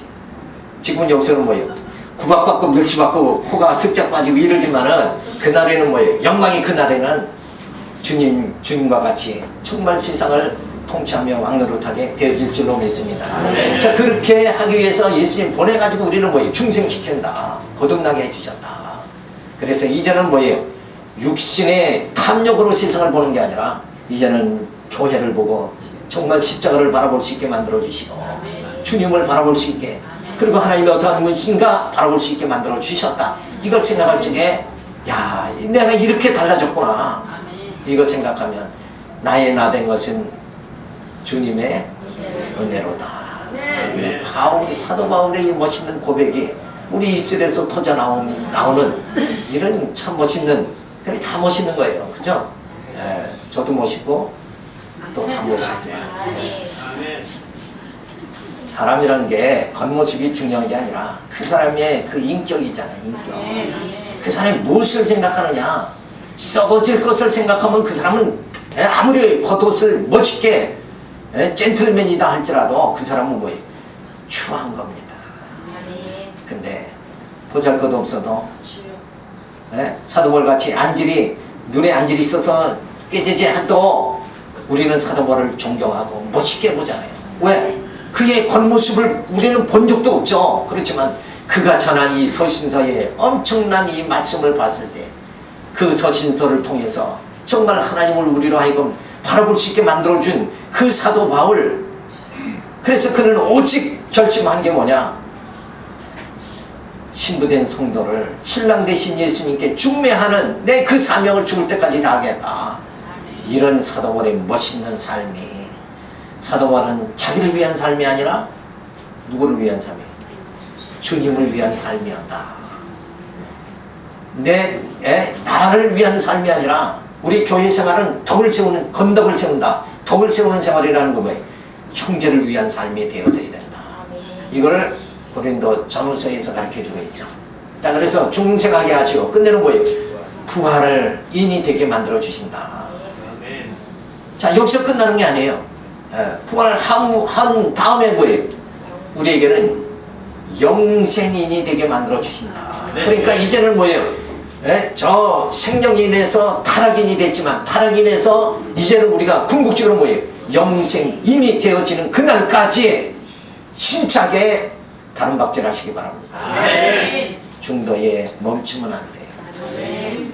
지금은 여기서는 뭐예요? 구박받고 멸치받고 코가 슥작 빠지고 이러지만은 그날에는 뭐예요? 영광이 그날에는 주님과 같이 정말 세상을 통치하며 왕노릇하게 되어질 줄로 믿습니다. 자, 그렇게 하기 위해서 예수님 보내가지고 우리는 뭐예요? 중생시킨다. 거듭나게 해주셨다. 그래서 이제는 뭐예요? 육신의 탐욕으로 세상을 보는 게 아니라 이제는 교회를 보고 정말 십자가를 바라볼 수 있게 만들어주시고 주님을 바라볼 수 있게, 그리고 하나님이 어떠한 분이신가 바라볼 수 있게 만들어주셨다. 이걸 생각할 적에 야, 내가 이렇게 달라졌구나. 이거 생각하면 나의 나 된 것은 주님의 은혜로다. 바울이, 사도 바울의 멋있는 고백이 우리 입술에서 터져 나오는 이런 참 멋있는, 그래 다 멋있는 거예요. 그죠? 저도 멋있고 또 다 멋있어요. 사람이란 게 겉모습이 중요한 게 아니라 그 사람의 그 인격이 있잖아요. 인격. 그 사람이 무엇을 생각하느냐. 썩어질 것을 생각하면 그 사람은 아무리 겉옷을 멋있게 젠틀맨이다 할지라도 그 사람은 뭐예요? 추한 겁니다. 근데 보잘것 없어도 사도벌같이 눈에 안질이 있어서 깨지지 않도 우리는 사도벌을 존경하고 멋있게 보잖아요. 왜? 그의 겉모습을 우리는 본 적도 없죠. 그렇지만 그가 전한 이 서신서의 엄청난 이 말씀을 봤을 때 그 서신서를 통해서 정말 하나님을 우리로 하여금 바라볼 수 있게 만들어준 그 사도 바울, 그래서 그는 오직 결심한 게 뭐냐? 신부된 성도를 신랑 되신 예수님께 중매하는 내 그 사명을 죽을 때까지 다하겠다. 이런 사도벌의 멋있는 삶이, 사도벌은 자기를 위한 삶이 아니라 누구를 위한 삶이에요? 주님을 위한 삶이었다. 나를 위한 삶이 아니라 우리 교회 생활은 건덕을 세운다. 덕을 세우는 생활이라는 거 뭐예요? 형제를 위한 삶이 되어져야 된다. 이거를 고린도 전후서에서 가르쳐주고 있죠. 자, 그래서 중생하게 하시고 끝내는 뭐예요? 부활을 인이 되게 만들어 주신다. 자, 여기서 끝나는 게 아니에요. 부활을 한 다음에 뭐예요? 우리에게는 영생인이 되게 만들어 주신다. 그러니까 이제는 뭐예요? 저 생명인에서 타락인이 됐지만 타락인에서 이제는 우리가 궁극적으로 뭐예요? 영생인이 되어지는 그날까지 힘차게 다름박질 하시기 바랍니다. 중도에 멈추면 안 돼요.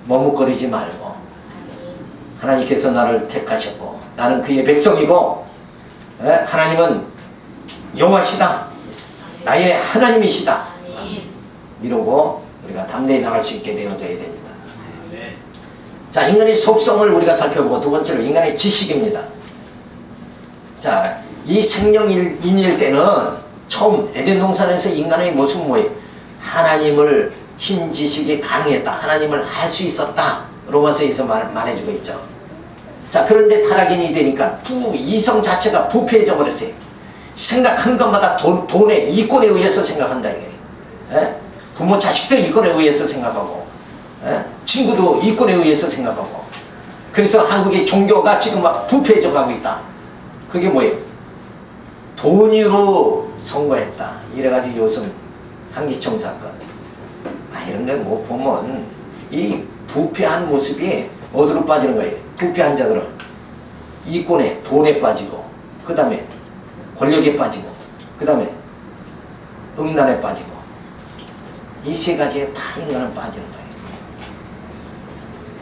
머뭇거리지 말고 하나님께서 나를 택하셨고 나는 그의 백성이고 하나님은 여호와시다. 나의 하나님이시다. 이러고 우리가 담대히 나갈 수 있게 되어져야 됩니다. 자, 인간의 속성을 우리가 살펴보고 두 번째로 인간의 지식입니다. 자, 이 생명인일 때는 처음 에덴 동산에서 인간의 모습은 뭐예요? 하나님을 흰 지식이 가능했다. 하나님을 알 수 있었다. 로마서에서 말해주고 있죠. 자, 그런데 타락인이 되니까 이성 자체가 부패해져 버렸어요. 생각하는 것마다 돈에 이권에 의해서 생각한다 이거예요. 부모 자식도 이권에 의해서 생각하고 친구도 이권에 의해서 생각하고 그래서 한국의 종교가 지금 막 부패해져 가고 있다. 그게 뭐예요? 돈으로 선거했다. 이래가지고 요즘 한기총 사건 이런 게 뭐 보면 이 부패한 모습이 어디로 빠지는 거예요? 부패한 자들은 이권에 돈에 빠지고 그 다음에 권력에 빠지고 그 다음에 음란에 빠지고 이 세 가지에 다 인간은 빠지는 거예요.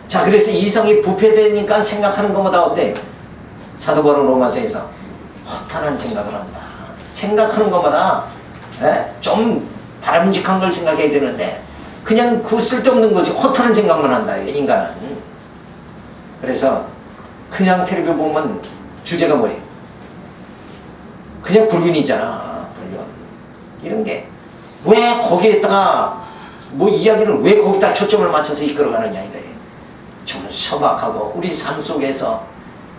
자, 그래서 이성이 부패되니까 생각하는 것보다 어때? 사도 바울 로마서에서 허탄한 생각을 한다. 생각하는 것마다 좀 바람직한 걸 생각해야 되는데 그냥 그 쓸데없는 것이 허탄한 생각만 한다. 인간은. 그래서 그냥 텔레비 보면 주제가 뭐예요? 그냥 불륜이잖아. 불륜. 이런 게 왜 거기에다가 뭐 이야기를 왜 거기다 초점을 맞춰서 이끌어가느냐 이거예요. 정말 소박하고 우리 삶 속에서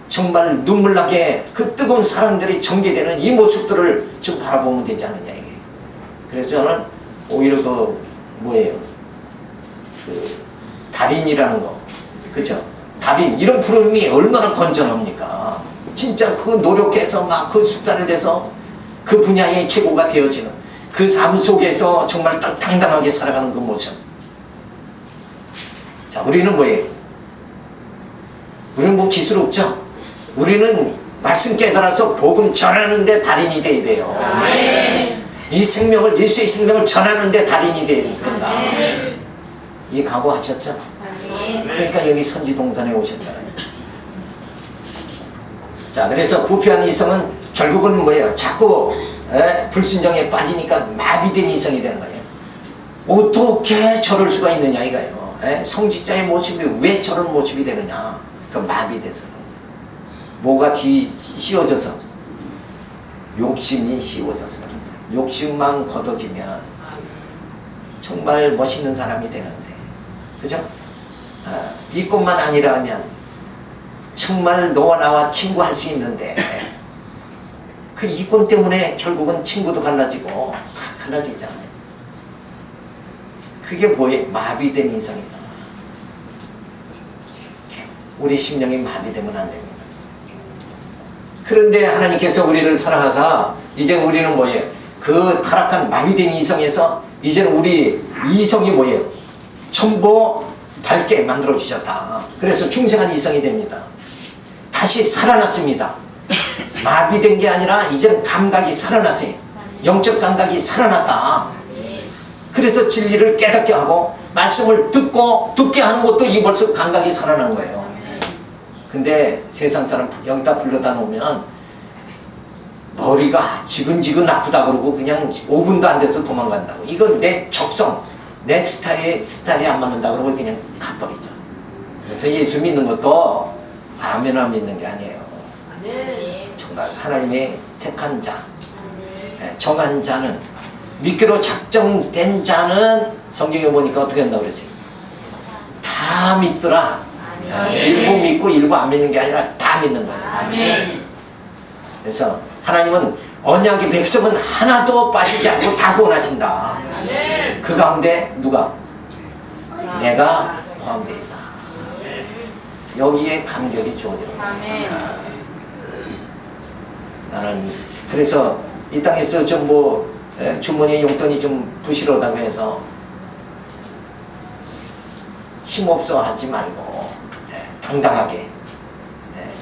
정말 눈물나게 그 뜨거운 사랑들이 전개되는 이 모습들을 좀 바라보면 되지 않느냐 이게. 그래서 저는 오히려 그 뭐예요? 그 달인이라는 거, 그렇죠? 달인 이런 프로그램이 얼마나 건전합니까? 진짜 그 노력해서 막 그 숙달을 돼서 그 분야의 최고가 되어지는 그 삶 속에서 정말 딱 당당하게 살아가는 그 모습. 자, 우리는 뭐예요? 우리는 뭐 기술 없죠? 우리는 말씀 깨달아서 복음 전하는데 달인이 돼야 돼요. 아멘. 이 생명을, 예수의 생명을 전하는데 달인이 돼야 된다. 아멘. 이 각오하셨죠? 아멘. 그러니까 여기 선지동산에 오셨잖아요. 자, 그래서 부패한 이성은 결국은 뭐예요? 자꾸 불순종에 빠지니까 마비된 이성이 되는 거예요. 어떻게 저럴 수가 있느냐 이거예요. 성직자의 모습이 왜 저런 모습이 되느냐? 그 마비돼서. 뭐가 씌워져서? 욕심이 씌워져서 그런다. 욕심만 걷어지면 정말 멋있는 사람이 되는데, 그죠? 이것만 아니라면 정말 너와 나와 친구할 수 있는데 그 이권 때문에 결국은 친구도 갈라지고 다 갈라지잖아요. 그게 뭐예요? 마비된 인성이다. 우리 심령이 마비되면 안 됩니다. 그런데 하나님께서 우리를 사랑하사 이제 우리는 뭐예요? 그 타락한 마비된 이성에서 이제는 우리 이성이 뭐예요? 전부 밝게 만들어 주셨다. 그래서 중생한 이성이 됩니다. 다시 살아났습니다. 마비된 게 아니라 이제는 감각이 살아났어요. 영적 감각이 살아났다. 그래서 진리를 깨닫게 하고 말씀을 듣게 하는 것도 이 벌써 감각이 살아난 거예요. 근데 세상 사람 여기다 불러다 놓으면 머리가 지근지근 아프다 그러고 그냥 5분도 안 돼서 도망간다고. 이건 내 적성, 내 스타일이 안 맞는다 그러고 그냥 가버리죠. 그래서 예수 믿는 것도 아무나 믿는 게 아니에요. 정말 하나님의 택한 자, 정한 자는, 믿기로 작정된 자는 성경에 보니까 어떻게 한다고 그랬어요? 다 믿더라. 일부 믿고 일부 안 믿는 게 아니라 다 믿는 거예요. 그래서 하나님은 언약의 백성은 하나도 빠지지 않고 다 구원하신다. 그 가운데 누가? 내가 포함되어 있다. 여기에 감격이 주어지는 거죠. 나는 그래서 이 땅에서 좀 뭐 주머니에 용돈이 좀 부실하다고 해서 힘없어 하지 말고 당당하게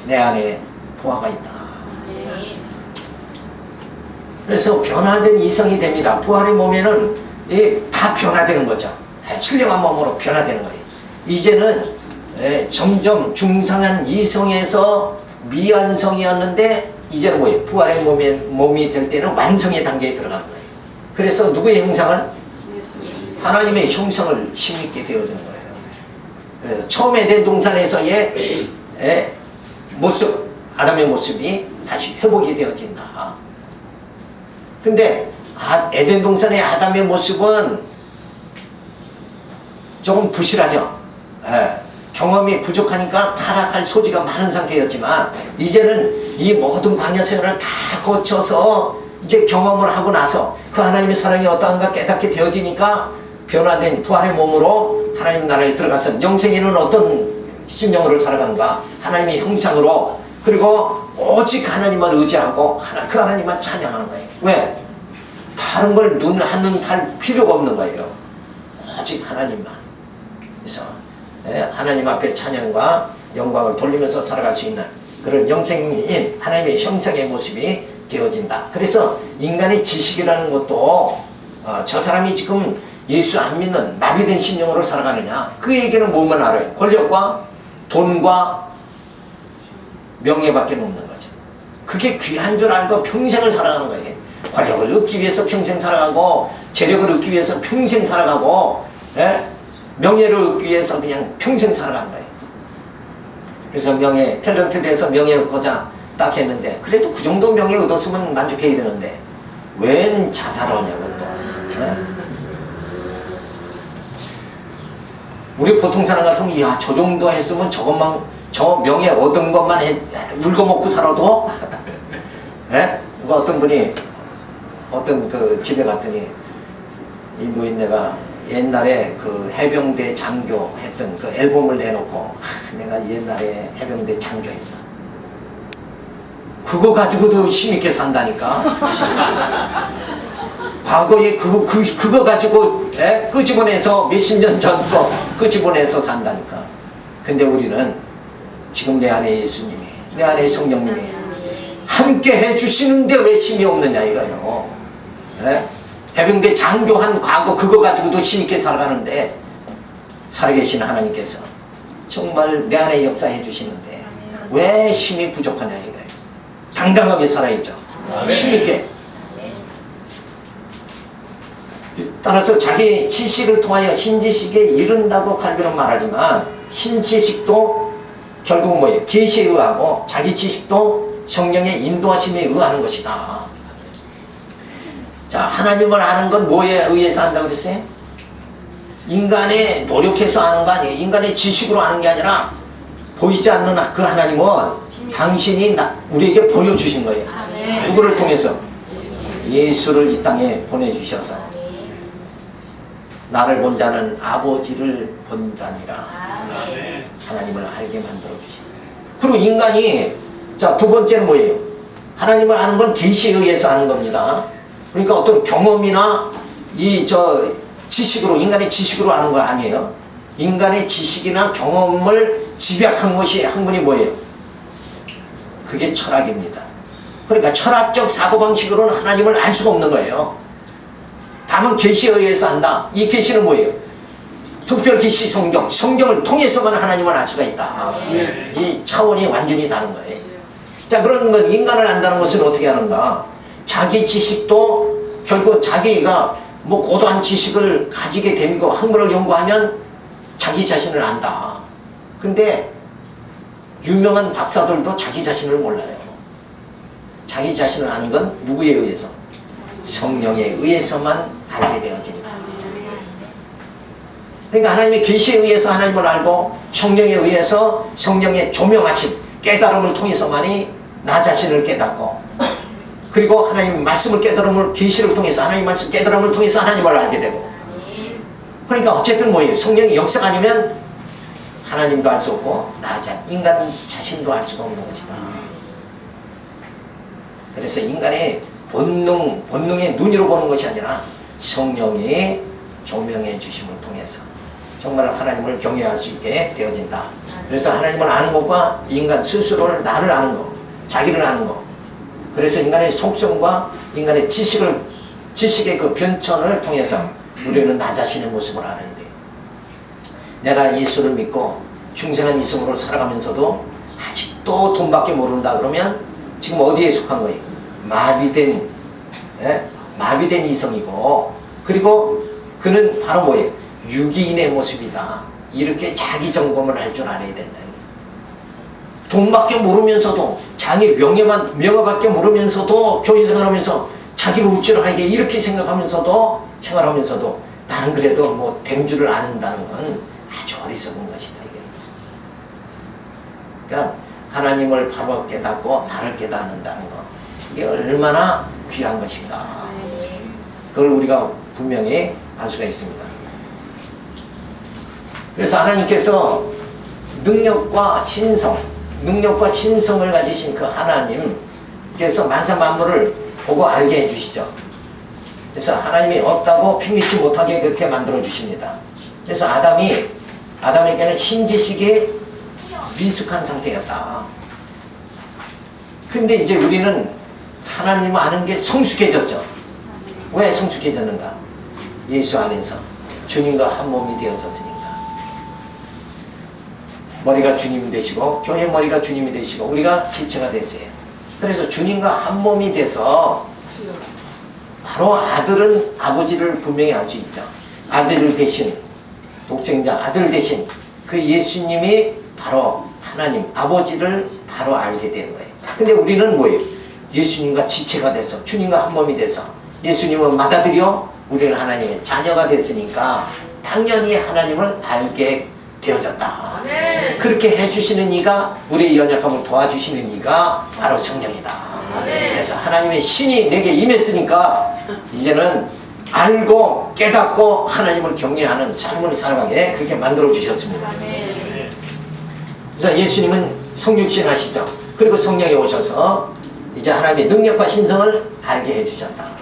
내 안에 부활가 있다. 그래서 변화된 이성이 됩니다. 부활의 몸에는 다 변화되는 거죠. 신령한 몸으로 변화되는 거예요. 이제는 점점 중상한 이성에서 미완성이었는데 이제는 뭐예요? 부활의 몸이 될 때는 완성의 단계에 들어가는 거예요. 그래서 누구의 형상을? 하나님의 형상을 힘있게 되어지는 거예요. 그래서 처음 에덴 동산에서의 모습, 아담의 모습이 다시 회복이 되어진다. 근데 에덴 동산의 아담의 모습은 조금 부실하죠. 경험이 부족하니까 타락할 소지가 많은 상태였지만 이제는 이 모든 광야 생활을 다 거쳐서 이제 경험을 하고 나서 그 하나님의 사랑이 어떠한가 깨닫게 되어지니까 변화된 부활의 몸으로 하나님 나라에 들어가서 영생에는 어떤 심령으로 살아간가? 하나님의 형상으로, 그리고 오직 하나님만 의지하고 그 하나님만 찬양하는 거예요. 왜? 다른 걸 한눈 탈 필요가 없는 거예요. 오직 하나님만. 그래서 하나님 앞에 찬양과 영광을 돌리면서 살아갈 수 있는 그런 영생인 하나님의 형상의 모습이 되어진다. 그래서 인간의 지식이라는 것도 저 사람이 지금 예수 안 믿는 마비된 심령으로 살아가느냐, 그 얘기는 뭐만 알아요? 권력과 돈과 명예밖에 없는 거죠. 그게 귀한 줄 알고 평생을 살아가는 거예요. 권력을 얻기 위해서 평생 살아가고, 재력을 얻기 위해서 평생 살아가고, 명예를 얻기 위해서 그냥 평생 살아가는 거예요. 그래서 명예, 탤런트 돼서 명예 얻고자 딱 했는데, 그래도 그 정도 명예 얻었으면 만족해야 되는데 웬 자살하냐고 또. 우리 보통 사람 같으면 야, 저 정도 했으면 저것만, 저 명예 얻은 것만 울고 먹고 살아도 누가 어떤 분이 어떤 그 집에 갔더니 이 노인네가 옛날에 그 해병대 장교 했던 그 앨범을 내놓고 내가 옛날에 해병대 장교했다. 그거 가지고도 힘있게 산다니까. 과거에 그거 가지고 끄집어내서 몇십 년 전 거 끄집어내서 산다니까. 근데 우리는 지금 내 안에 예수님이, 내 안에 성령님이 함께 해주시는데 왜 힘이 없느냐 이거요. 해병대 장교한 과거 그거 가지고도 힘있게 살아가는데 살아계신 하나님께서 정말 내 안에 역사해 주시는데 왜 힘이 부족하냐 이거예요. 당당하게 살아야죠. 힘있게. 따라서 자기 지식을 통하여 신지식에 이른다고 칼빈은 말하지만 신지식도 결국 뭐예요? 계시에 의하고 자기 지식도 성령의 인도하심에 의하는 것이다. 자, 하나님을 아는 건 뭐에 의해서 안다고 그랬어요? 인간의 노력해서 아는 거 아니에요. 인간의 지식으로 아는 게 아니라 보이지 않는 그 하나님은 당신이 우리에게 보여주신 거예요. 누구를 통해서? 예수를 이 땅에 보내주셔서 나를 본 자는 아버지를 본 자니라. 하나님을 알게 만들어 주신. 그리고 인간이 자, 두 번째는 뭐예요? 하나님을 아는 건 계시에 의해서 아는 겁니다. 그러니까 어떤 경험이나 지식으로, 인간의 지식으로 아는 거 아니에요. 인간의 지식이나 경험을 집약한 것이 한 분이 뭐예요? 그게 철학입니다. 그러니까 철학적 사고방식으로는 하나님을 알 수가 없는 거예요. 다만 계시에 의해서 안다. 이 계시는 뭐예요? 특별 계시 성경, 성경을 통해서만 하나님을 알 수가 있다. 이 차원이 완전히 다른 거예요. 자, 그런 건 인간을 안다는 것은 어떻게 하는가? 자기 지식도 결국 자기가 뭐 고도한 지식을 가지게 되고 학문을 연구하면 자기 자신을 안다. 근데 유명한 박사들도 자기 자신을 몰라요. 자기 자신을 아는 건 누구에 의해서? 성령에 의해서만 알게 되어진다. 그러니까 하나님의 계시에 의해서 하나님을 알고 성령에 의해서 성령의 조명하심, 깨달음을 통해서만이 나 자신을 깨닫고, 그리고 하나님 말씀을 깨달음을, 계시를 통해서 하나님 말씀 깨달음을 통해서 하나님을 알게 되고. 그러니까 어쨌든 뭐예요? 성령의 역사가 아니면 하나님도 알 수 없고 인간 자신도 알 수가 없는 것이다. 그래서 인간의 본능의 눈으로 보는 것이 아니라 성령이 조명해 주심을 통해서 정말 하나님을 경외할 수 있게 되어진다. 그래서 하나님을 아는 것과 인간 스스로를 나를 아는 것, 자기를 아는 것. 그래서 인간의 속성과 인간의 지식의 그 변천을 통해서 우리는 나 자신의 모습을 알아야 돼. 내가 예수를 믿고 중생한 이성으로 살아가면서도 아직도 돈밖에 모른다 그러면 지금 어디에 속한 거예요? 마비된 이성이고, 그리고 그는 바로 뭐예요? 유기인의 모습이다. 이렇게 자기 점검을 할 줄 알아야 된다. 돈밖에 모르면서도, 자기 명예밖에 모르면서도 교회 생활하면서 자기를 우쭐하게 이렇게 생각하면서도 생활하면서도 나는 그래도 뭐 된 줄을 안다는 건 아주 어리석은 것이다. 이게. 그러니까 하나님을 바로 깨닫고 나를 깨닫는다는 것, 이게 얼마나 귀한 것인가. 그걸 우리가 분명히 알 수가 있습니다. 그래서 하나님께서 능력과 신성을 가지신 그 하나님께서 만사 만물을 보고 알게 해주시죠. 그래서 하나님이 없다고 핑계치 못하게 그렇게 만들어 주십니다. 그래서 아담에게는 신지식이 미숙한 상태였다. 근데 이제 우리는 하나님을 아는 게 성숙해졌죠. 왜 성숙해졌는가? 예수 안에서 주님과 한 몸이 되어졌으니까. 머리가 주님이 되시고 교회 머리가 주님이 되시고 우리가 지체가 됐어요. 그래서 주님과 한 몸이 돼서 바로 아들은 아버지를 분명히 알 수 있죠. 아들 대신, 독생자 아들 대신 그 예수님이 바로 하나님 아버지를 바로 알게 되는 거예요. 근데 우리는 뭐예요? 예수님과 지체가 돼서 주님과 한 몸이 돼서 예수님을 받아들여 우리는 하나님의 자녀가 됐으니까 당연히 하나님을 알게 되어졌다. 그렇게 해주시는 이가 우리의 연약함을 도와주시는 이가 바로 성령이다. 그래서 하나님의 신이 내게 임했으니까 이제는 알고 깨닫고 하나님을 경외하는 삶을 살아가게 그렇게 만들어 주셨습니다. 그래서 예수님은 성육신 하시죠. 그리고 성령이 오셔서 이제 하나님의 능력과 신성을 알게 해주셨다.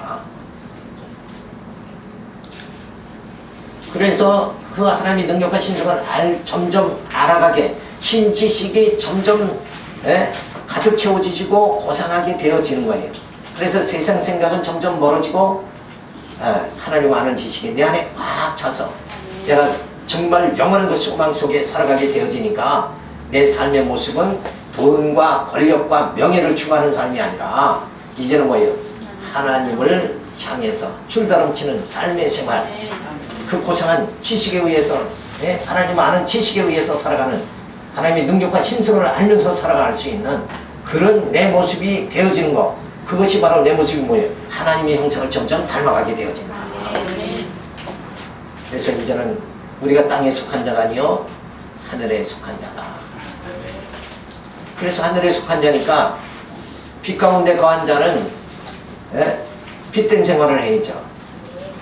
그래서 그 하나님의 능력과 신성을 점점 알아가게 신지식이 점점 가득 채워지시고 고상하게 되어지는 거예요. 그래서 세상 생각은 점점 멀어지고 하나님 아는 지식이 내 안에 꽉 차서 내가 정말 영원한 그 소망 속에 살아가게 되어지니까 내 삶의 모습은 돈과 권력과 명예를 추구하는 삶이 아니라 이제는 뭐예요? 하나님을 향해서 줄다름치는 삶의 생활, 그 고상한 지식에 의해서 하나님 아는 지식에 의해서 살아가는 하나님의 능력과 신성을 알면서 살아갈 수 있는 그런 내 모습이 되어지는 것, 그것이 바로 내 모습이 뭐예요? 하나님의 형상을 점점 닮아가게 되어진다. 그래서 이제는 우리가 땅에 속한 자가 아니요 하늘에 속한 자다. 그래서 하늘에 속한 자니까 빛 가운데 거한 자는 빛된 생활을 해야죠.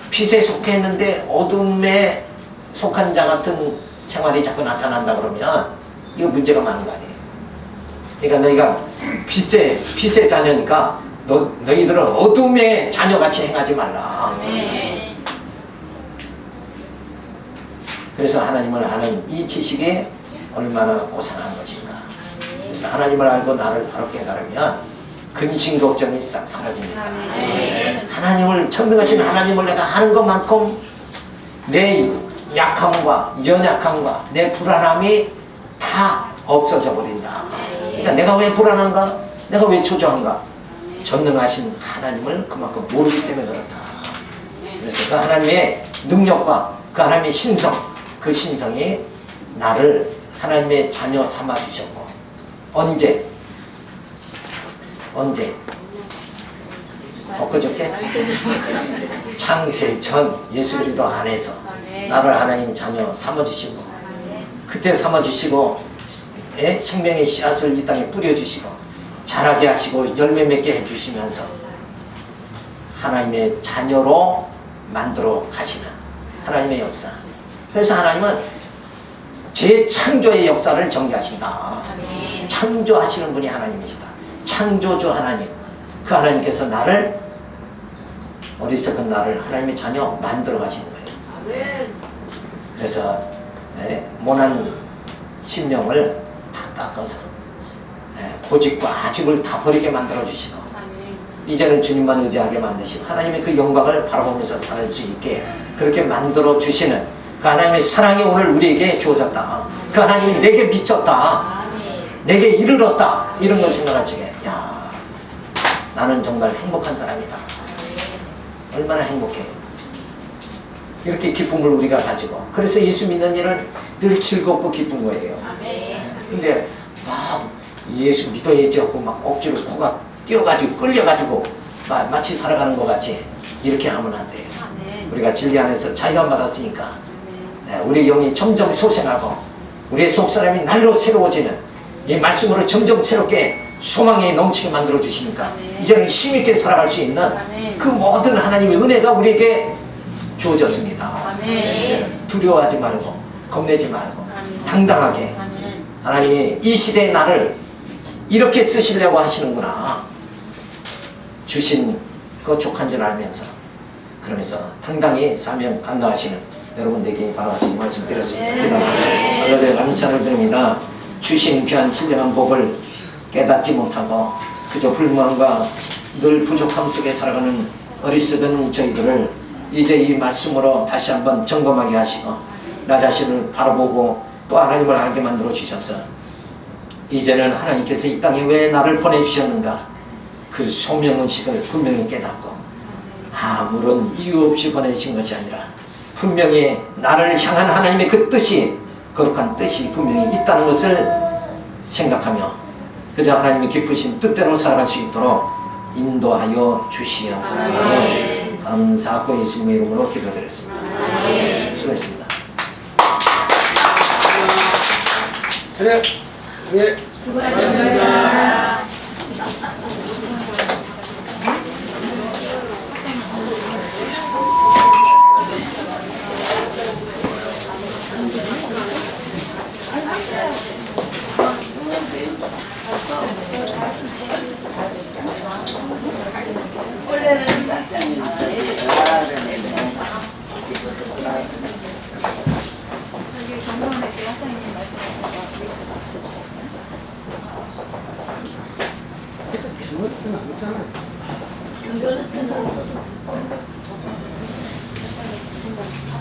빛에 속했는데 어둠에 속한 자 같은 생활이 자꾸 나타난다 그러면 이거 문제가 많은 거 아니에요. 그러니까 너희가 빛의 자녀니까 너희들은 어둠의 자녀같이 행하지 말라. 그래서 하나님을 아는 이 지식이 얼마나 고상한 것인가. 그래서 하나님을 알고 나를 바로 깨달으면 근심 걱정이 싹 사라집니다. 하나님을 전능하신 하나님을 내가 아는 것만큼 내 약함과 연약함과 내 불안함이 다 없어져 버린다. 그러니까 내가 왜 불안한가? 내가 왜 초조한가? 전능하신 하나님을 그만큼 모르기 때문에 그렇다. 그래서 그 하나님의 능력과 그 하나님의 신성, 그 신성이 나를 하나님의 자녀 삼아 주셨고, 언제? 엊그저께? 창세 전 예수 그리스도 안에서 나를 하나님 자녀 삼아주시고, 그때 삼아주시고 생명의 씨앗을 이 땅에 뿌려주시고 자라게 하시고 열매 맺게 해주시면서 하나님의 자녀로 만들어 가시는 하나님의 역사. 그래서 하나님은 재창조의 역사를 전개하신다. 창조하시는 분이 하나님이시다. 창조주 하나님, 그 하나님께서 나를, 어리석은 나를 하나님의 자녀 만들어 가시는 거예요. 그래서 모난 심령을 다 깎아서 고집과 아집을 다 버리게 만들어 주시고 이제는 주님만 의지하게 만드시고 하나님의 그 영광을 바라보면서 살 수 있게 그렇게 만들어 주시는 그 하나님의 사랑이 오늘 우리에게 주어졌다. 그 하나님이 내게 미쳤다. 내게 이르렀다. 이런 걸 생각할 적에 야, 나는 정말 행복한 사람이다. 얼마나 행복해. 이렇게 기쁨을 우리가 가지고 그래서 예수 믿는 일은 늘 즐겁고 기쁜 거예요. 근데 막 예수 믿어야지 하고 막 억지로 코가 뛰어가지고 끌려가지고 마치 살아가는 것 같이 이렇게 하면 안 돼요. 우리가 진리 안에서 자유함 받았으니까 우리 영이 점점 소생하고 우리의 속사람이 날로 새로워지는 이 말씀으로 점점 새롭게 소망에 넘치게 만들어 주시니까 이제는 힘있게 살아갈 수 있는 그 모든 하나님의 은혜가 우리에게 주어졌습니다. 이제는 두려워하지 말고 겁내지 말고 당당하게 하나님이 이 시대의 나를 이렇게 쓰시려고 하시는구나. 주신 그 족한 줄 알면서 그러면서 당당히 사명 감당하시는 여러분 되게 바라와서 이 말씀 드렸습니다. 기도합니다. 할렐루야 감사를 드립니다. 주신 귀한 신령한 복을 깨닫지 못하고 그저 불만과 늘 부족함 속에 살아가는 어리석은 저희들을 이제 이 말씀으로 다시 한번 점검하게 하시고 나 자신을 바라보고 또 하나님을 알게 만들어 주셔서 이제는 하나님께서 이 땅에 왜 나를 보내주셨는가 그 소명의식을 분명히 깨닫고 아무런 이유 없이 보내주신 것이 아니라 분명히 나를 향한 하나님의 그 뜻이 거룩한 뜻이 분명히 있다는 것을 생각하며 그저 하나님의 기쁘신 뜻대로 살아갈 수 있도록 인도하여 주시옵소서. 감사하고 예수님의 이름으로 기도드렸습니다. 수고했습니다. 그래, 예. 수고하셨습니다.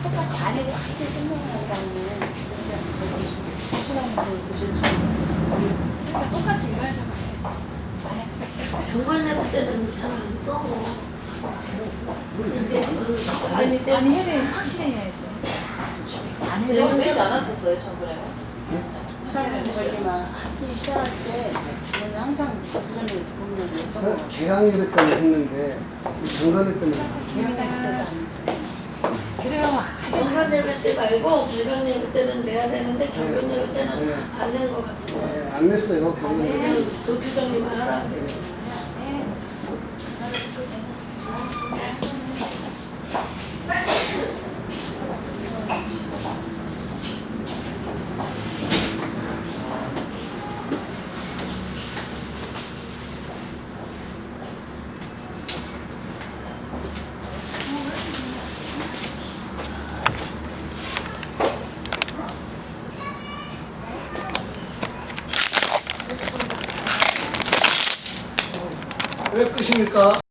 똑같이 안 해도 하이드 생각하기라는 똑같이 일하잖아. 병원 해볼 때는 잘 안 써. 아니 해야 돼. 확실히 해야죠. 안 해도 내가 되지 않았었어요, 전번에? 저기만 학기 시작할 때 저는 항상 그전에 보면 어떤 거 개강예배 때문에 했는데 정관회 때문에 재미가 있어서 그래요. 병원 예배 때 말고 개변 예배 때는 내야 되는데 개변 예배 네. 때는 안 낸 것 같아요. 안 냈어요. 경례. 그냥 도주정리만 하라 그래요. 왜 끝입니까?